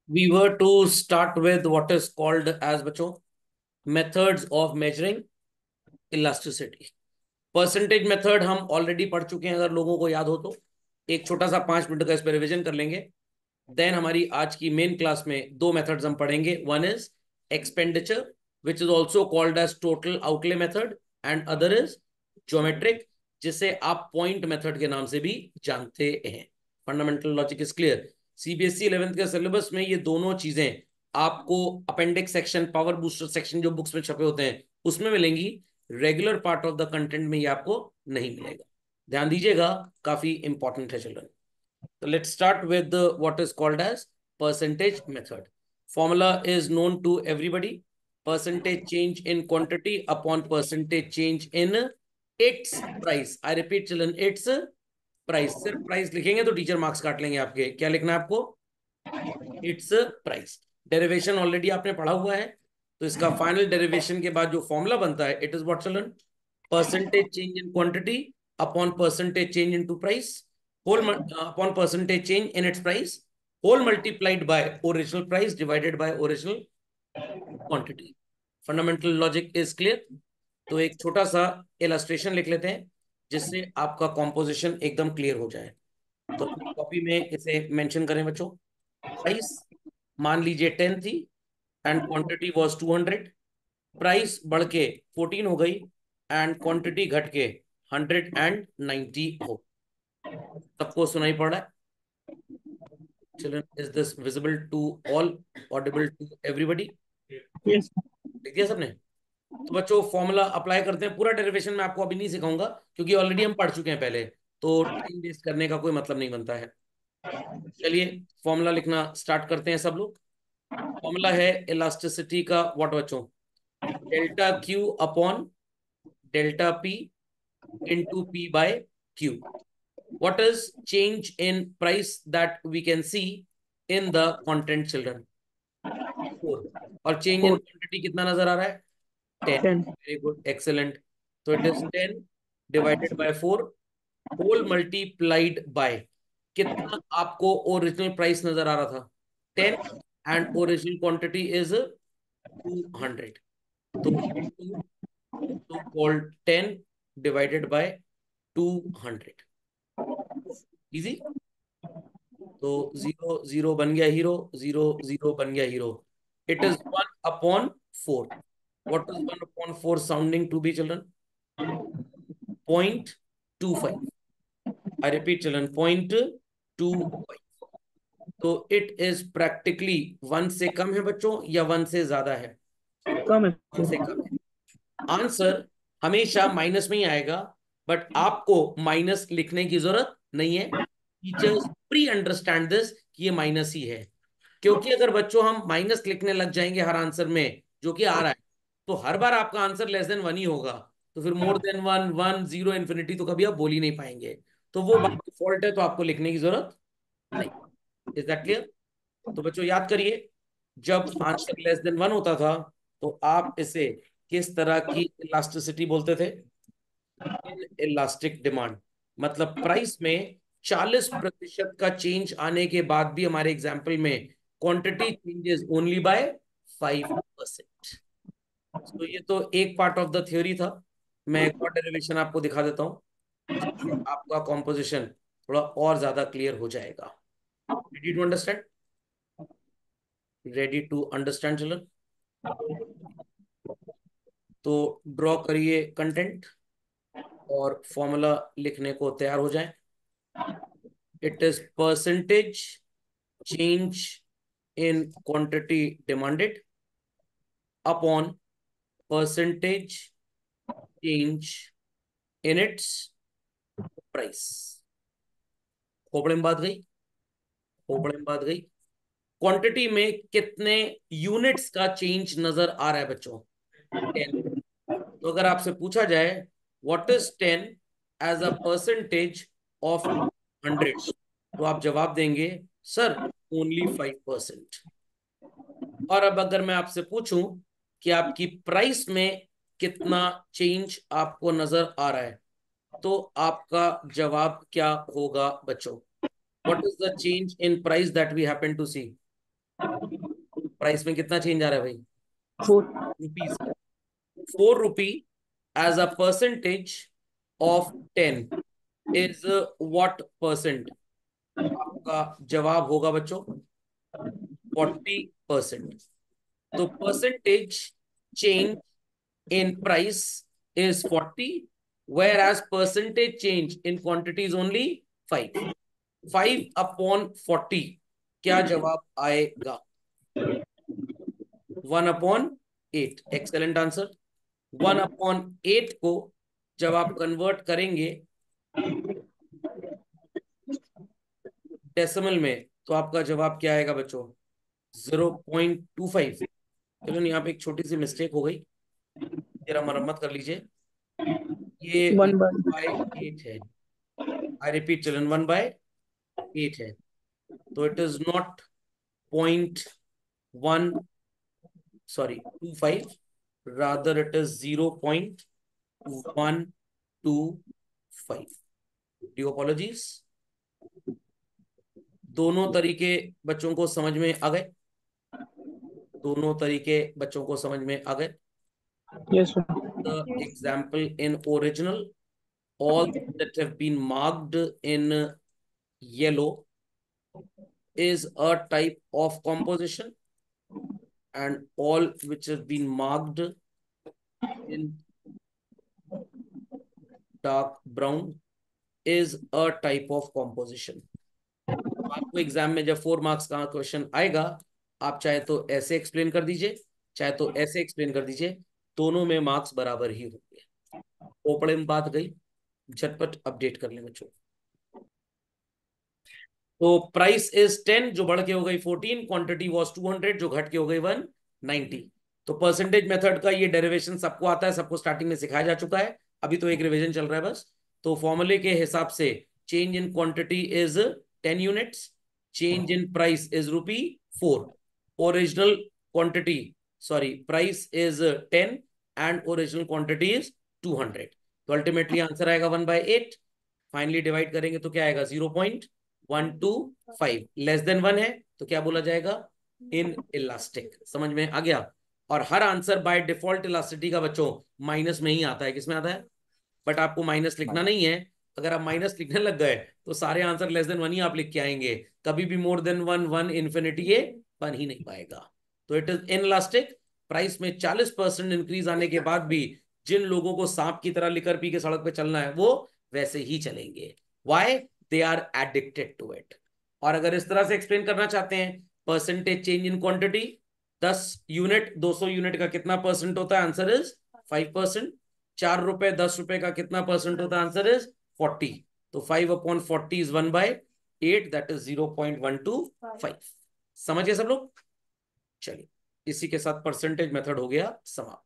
We were to start with what is called as बच्चों methods of measuring elasticity. Percentage method हम already पढ़ चुके हैं, अगर लोगों को याद हो तो एक छोटा सा 5 मिनट का इस पर रिविजन कर लेंगे। देन हमारी आज की मेन क्लास में दो मेथड्स हम पढ़ेंगे। One is expenditure which is also called as total outlay method, and other is geometric, जिसे आप पॉइंट मेथड के नाम से भी जानते हैं। Fundamental logic is clear. CBSE 11th के सिलेबस में ये दोनों चीजें आपको appendix section, power booster section जो बुक्स में छपे होते हैं उसमें मिलेंगी। Regular part of the content में ये आपको नहीं मिलेगा, ध्यान दीजिएगा, काफी इंपॉर्टेंट है children. So let's start with what is called as percentage method. Formula is known to everybody. Percentage change in quantity upon percentage change in its price. I repeat children, its price. सिर्फ price लिखेंगे तो teacher marks काट लेंगे आपके। क्या लिखना है आपको? It's price. डेरिवेशन ऑलरेडी आपने पढ़ा हुआ है, तो इसका फाइनल डेरिवेशन के बाद जो फॉर्मूला बनता है, it is what children? Percentage change in quantity upon percentage change into price, whole upon percentage change in its price, whole multiplied by original price divided by original quantity. Fundamental logic is clear. तो एक छोटा सा illustration लिख लेते हैं जिससे आपका composition एकदम क्लियर हो जाए। तो अपनी कॉपी में इसे मेंशन करें बच्चों। प्राइस मान लीजिए 10 थी एंड क्वांटिटी वाज 200। प्राइस बढ़ के 14 हो गई एंड क्वांटिटी घट के 190 हो। सबको सुनाई पड़ रहा है? Children, is this visible to all, audible to everybody? Yes. लिख दिया सबने? तो बच्चों फॉर्मूला अप्लाई करते हैं। पूरा डेरिवेशन मैं आपको अभी नहीं सिखाऊंगा क्योंकि ऑलरेडी हम पढ़ चुके हैं पहले, तो टाइम वेस्ट करने का कोई मतलब नहीं बनता है। चलिए फॉर्मूला लिखना स्टार्ट करते हैं सब लोग। फॉर्मूला है इलास्टिसिटी का व्हाट बच्चों? Delta Q upon delta P into P by Q. What is change in price that we can see in the content children? 4। और चेंज इन 4, क्वांटिटी कितना नजर आ रहा है? 10। 10. Very good, excellent. तो it is 10 divided by 4 whole multiplied by कितना आपको original price नजर आ रहा था? 10। And original quantity is 200। तो into two called 10 divided by 200। Easy. तो 0 0 बन गया हीरो, 0 0 बन गया hero. It is 1/4। What is 1/4 sounding to be children? 0.25। I repeat children, 0.25। तो इट इज प्रैक्टिकली 1 से कम है बच्चों या 1 से ज्यादा है? कम है 1 से कम है। आंसर हमेशा माइनस में ही आएगा, बट आपको माइनस लिखने की जरूरत नहीं है। टीचर्स प्री अंडरस्टैंड दिस कि ये माइनस ही है, क्योंकि अगर बच्चों हम माइनस लिखने लग जाएंगे हर आंसर में जो कि आ रहा है, तो हर बार आपका आंसर लेस देन 1 ही होगा। तो फिर मोर देन 1, 1, 0, इन्फिनिटी तो कभी आप बोल ही नहीं पाएंगे। तो वो बात डिफॉल्ट है, तो आपको लिखने की जरूरत नहीं। Is that clear? तो बच्चों याद करिए, जब आंसर लेस देन 1 होता था तो आप इसे किस तरह की इलास्टिसिटी बोलते थे? In elastic demand. मतलब प्राइस में 40% का चेंज आने के बाद भी हमारे एग्जाम्पल में क्वांटिटी चेंजेस ओनली बाय 5%। तो ये तो एक पार्ट ऑफ द थ्योरी था। मैं एक और डेरिवेशन आपको दिखा देता हूँ जिससे आपका कॉम्पोजिशन थोड़ा और ज्यादा क्लियर हो जाएगा। Ready to understand? Ready to understand children? तो ड्रॉ करिए कंटेंट और फॉर्मूला लिखने को तैयार हो जाए। It is percentage change in quantity demanded upon percentage change in its price. खोपड़े में बात गई? खोपड़े में बात गई। क्वांटिटी में कितने यूनिट्स का चेंज नजर आ रहा है बच्चों? 10। तो अगर आपसे पूछा जाए what is 10 as a percentage of 100, तो आप जवाब देंगे सर ओनली 5%। और अब अगर मैं आपसे पूछूं कि आपकी प्राइस में कितना चेंज आपको नजर आ रहा है, तो आपका जवाब क्या होगा बच्चों? What is the change in price that we happen to see? Price में कितना चेंज आ रहा है भाई? 4. Rupees. 4 rupee as a percentage of 10 is what percent? आपका जवाब होगा बच्चों 40%। तो percentage change in price is 40, whereas percentage change in quantity is only 5. 5 upon 40 क्या जवाब आएगा? 1 upon 8। Excellent answer. 1 upon 8 को जब आप कन्वर्ट करेंगे डेसिमल में तो आपका जवाब क्या आएगा बच्चों? 0.25। चलो यहाँ पे एक छोटी सी मिस्टेक हो गई, जरा मरम्मत कर लीजिए। ये 1 by 1/8 है। आई रिपीट चिल्ड्रन, 1/8 है। तो it is not 0.1, sorry, 25, rather it is 0.125। Due apologies. दोनों तरीके बच्चों को समझ में आ गए? दोनों तरीके बच्चों को समझ में आ गए? yes sir. The example in original, all that have been marked in yellow is a type of composition, and all which have been marked in dark brown is a type of composition। आपको exam में जब 4 marks का question आएगा, आप चाहे तो ऐसे explain कर दीजिए, चाहे तो ऐसे एक्सप्लेन कर दीजिए, दोनों में मार्क्स बराबर ही होंगे। ओपड़े में बात गई, झटपट अपडेट कर लें बच्चों। तो प्राइस इज 10 जो बढ़ के हो गई 14, क्वांटिटी वॉज 200 जो घट के हो गई 190। तो परसेंटेज मेथड का ये डेरिवेशन सबको आता है, सबको स्टार्टिंग में सिखाया जा चुका है, अभी तो एक रिवीजन चल रहा है बस। तो फॉर्मूले के हिसाब से change in quantity is 10 units, change in price is ₹4। Original quantity, sorry, price is 10 and original quantity is 200। तो अल्टीमेटली आंसर आएगा 1/8। फाइनली डिवाइड करेंगे तो क्या आएगा? 0.125। लेस देन 1 है तो क्या बोला जाएगा? In elastic. समझ में आ गया? और हर आंसर बाय डिफॉल्ट इलास्टिसिटी का बच्चों माइनस में ही आता है। किसमें आता है? बट आपको माइनस लिखना नहीं है। अगर आप माइनस लिखने लग गए तो सारे आंसर लेस देन 1 ही आप लिख के आएंगे। कभी भी मोर देन 1, 1 इन्फिनिटी ये बन ही नहीं पाएगा। तो it is in elastic. Price में 40% इंक्रीज आने के बाद भी जिन लोगों को सांप की तरह लिकर पी के सड़क पे चलना है वो वैसे ही चलेंगे। Why? They are addicted to it. और अगर इस तरह से एक्सप्लेन करना चाहते हैं, percentage change in quantity, 10 unit 200 unit का कितना परसेंट होता है? Answer is 5%। 4 रुपए 10 रुपए का कितना परसेंट होता है? Answer is 40। तो 5 अपॉन 40 इज 1/8, दैट इज 0.125। समझिए सब लोग? चलिए, इसी के साथ परसेंटेज मेथड हो गया समाप्त।